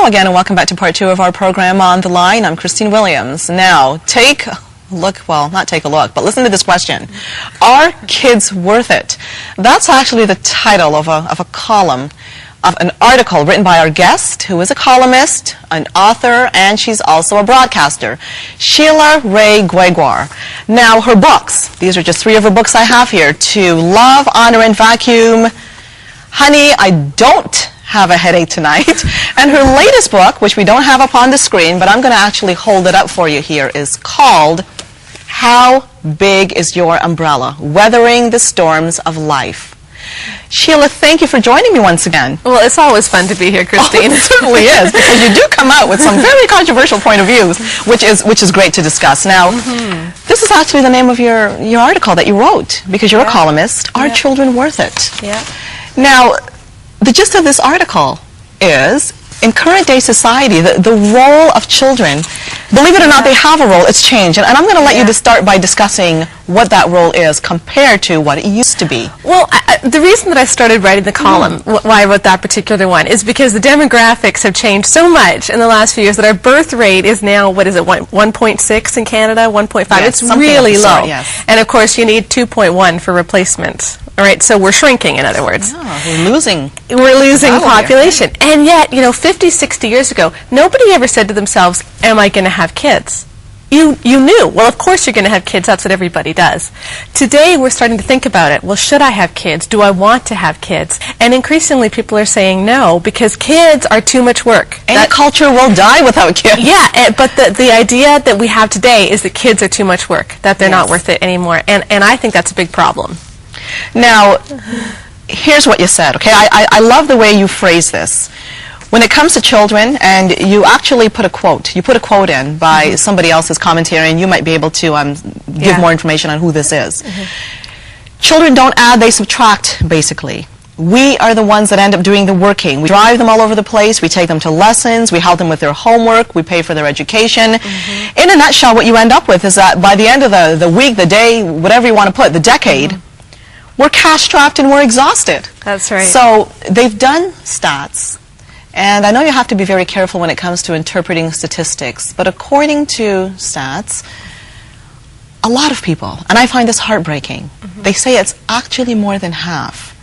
Hello again and welcome back to part 2 of our program On the Line. I'm Christine Williams. Now, take a look, well, not take a look, but listen to this question. Are kids worth it? That's actually the title of a column, of an article written by our guest, who is a columnist, an author, and she's also a broadcaster, Sheila Wray Gregoire. Now, her books, these are just 3 of her books I have here, To Love, Honor, and Vacuum, Honey, I Don't Have a Headache Tonight, and her latest book, which we don't have up on the screen, but I'm going to actually hold it up for you here, is called How Big Is Your Umbrella? Weathering the Storms of Life. Sheila, thank you for joining me once again. Well, it's always fun to be here, Christine. Oh, it certainly is, because you do come out with some very controversial point of views, which is great to discuss. Now, this is actually the name of your article that you wrote, because you're a columnist. Are children worth it? Yeah. Now, the gist of this article is, in current day society, the role of children, believe it or not, they have a role. It's changed. And I'm going to let you start by discussing what that role is compared to what it used to be. Well, the reason that I started writing the column, why I wrote that particular one, is because the demographics have changed so much in the last few years that our birth rate is now, what is it, 1.6 in Canada, 1.5? Yes, it's really low. Yes. And of course, you need 2.1 for replacement. All right, so we're shrinking, in other words. We're losing population. And yet, 50, 60 years ago, nobody ever said to themselves, am I going to have kids? You knew. Well, of course you're going to have kids. That's what everybody does. Today, we're starting to think about it. Well, should I have kids? Do I want to have kids? And increasingly, people are saying no, because kids are too much work. That culture will die without kids. Yeah, but the idea that we have today is that kids are too much work, that they're not worth it anymore. And I think that's a big problem. Now, here's what you said, okay? I love the way you phrase this. When it comes to children, and you actually put a quote, in by somebody else's commentary, and you might be able to give more information on who this is. Children don't add, they subtract, basically. We are the ones that end up doing the working. We drive them all over the place, we take them to lessons, we help them with their homework, we pay for their education. In a nutshell, what you end up with is that by the end of the week, the day, whatever you want to put, the decade, we're cash-strapped and we're exhausted. That's right. So they've done stats, and I know you have to be very careful when it comes to interpreting statistics, but according to stats, a lot of people, and I find this heartbreaking, they say it's actually more than half.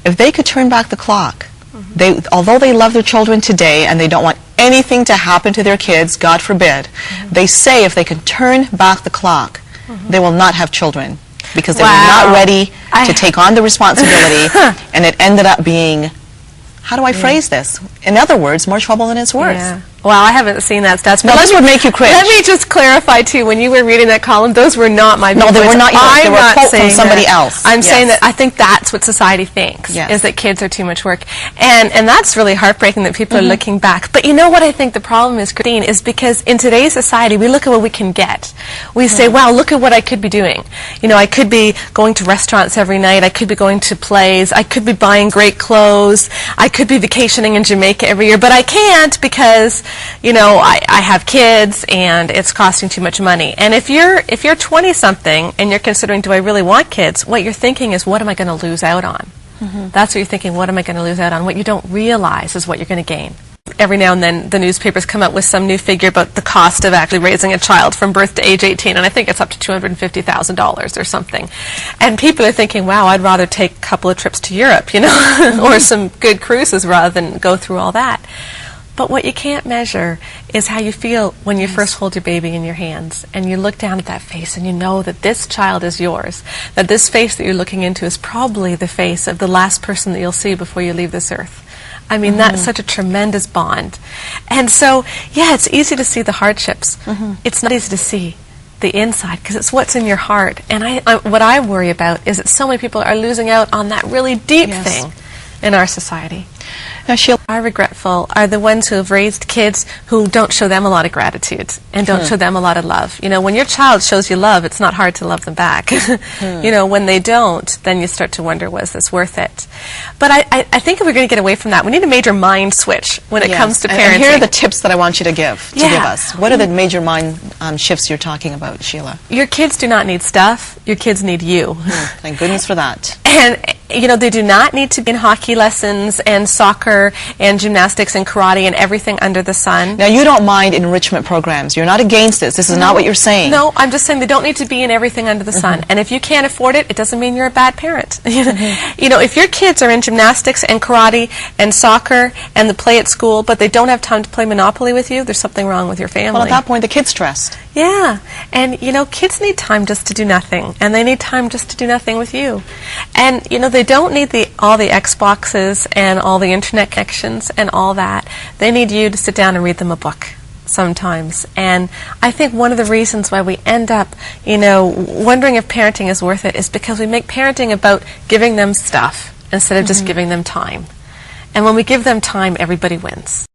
If they could turn back the clock, although they love their children today and they don't want anything to happen to their kids, God forbid, they say if they can turn back the clock, they will not have children, because they were not ready to take on the responsibility, and it ended up being, how do I phrase this? In other words, more trouble than it's worth. Yeah. Well, I haven't seen that stats. Now, this would make you cringe. Let me just clarify, too, when you were reading that column, those were not my No, they were not yours. They were a quote from somebody else. I'm saying that I think that's what society thinks, is that kids are too much work. And that's really heartbreaking that people are looking back. But you know what I think the problem is, Christine, is because in today's society, we look at what we can get. We say, wow, look at what I could be doing. I could be going to restaurants every night. I could be going to plays. I could be buying great clothes. I could be vacationing in Jamaica every year. But I can't because, I have kids and it's costing too much money. And if you're 20-something and you're considering, do I really want kids, what you're thinking is, what am I going to lose out on? That's what you're thinking, what am I going to lose out on? What you don't realize is what you're going to gain. Every now and then the newspapers come out with some new figure about the cost of actually raising a child from birth to age 18, and I think it's up to $250,000 or something. And people are thinking, wow, I'd rather take a couple of trips to Europe, or some good cruises rather than go through all that. But what you can't measure is how you feel when you first hold your baby in your hands and you look down at that face and you know that this child is yours, that this face that you're looking into is probably the face of the last person that you'll see before you leave this earth. I mean, that's such a tremendous bond. And so, yeah, it's easy to see the hardships. It's not easy to see the inside because it's what's in your heart. And what I worry about is that so many people are losing out on that really deep thing in our society. Now, Sheila, are regretful are the ones who have raised kids who don't show them a lot of gratitude and don't show them a lot of love. When your child shows you love, it's not hard to love them back. When they don't, then you start to wonder, was this worth it? But I think if we're going to get away from that, we need a major mind switch when it comes to parenting. And here are the tips that I want you to give us. What are the major mind shifts you're talking about, Sheila? Your kids do not need stuff. Your kids need you. Thank goodness for that. And you know, they do not need to be in hockey lessons and soccer and gymnastics and karate and everything under the sun. Now, you don't mind enrichment programs. You're not against this. This is not what you're saying. No, I'm just saying they don't need to be in everything under the sun. And if you can't afford it, it doesn't mean you're a bad parent. You know, if your kids are in gymnastics and karate and soccer and the play at school, but they don't have time to play Monopoly with you, there's something wrong with your family. Well, at that point, the kid's stressed. Yeah, and you know, kids need time just to do nothing, and they need time just to do nothing with you. And you know, they don't need all the Xboxes and all the internet connections and all that. They need you to sit down and read them a book sometimes. And I think one of the reasons why we end up, you know, wondering if parenting is worth it is because we make parenting about giving them stuff instead of just giving them time. And when we give them time, everybody wins.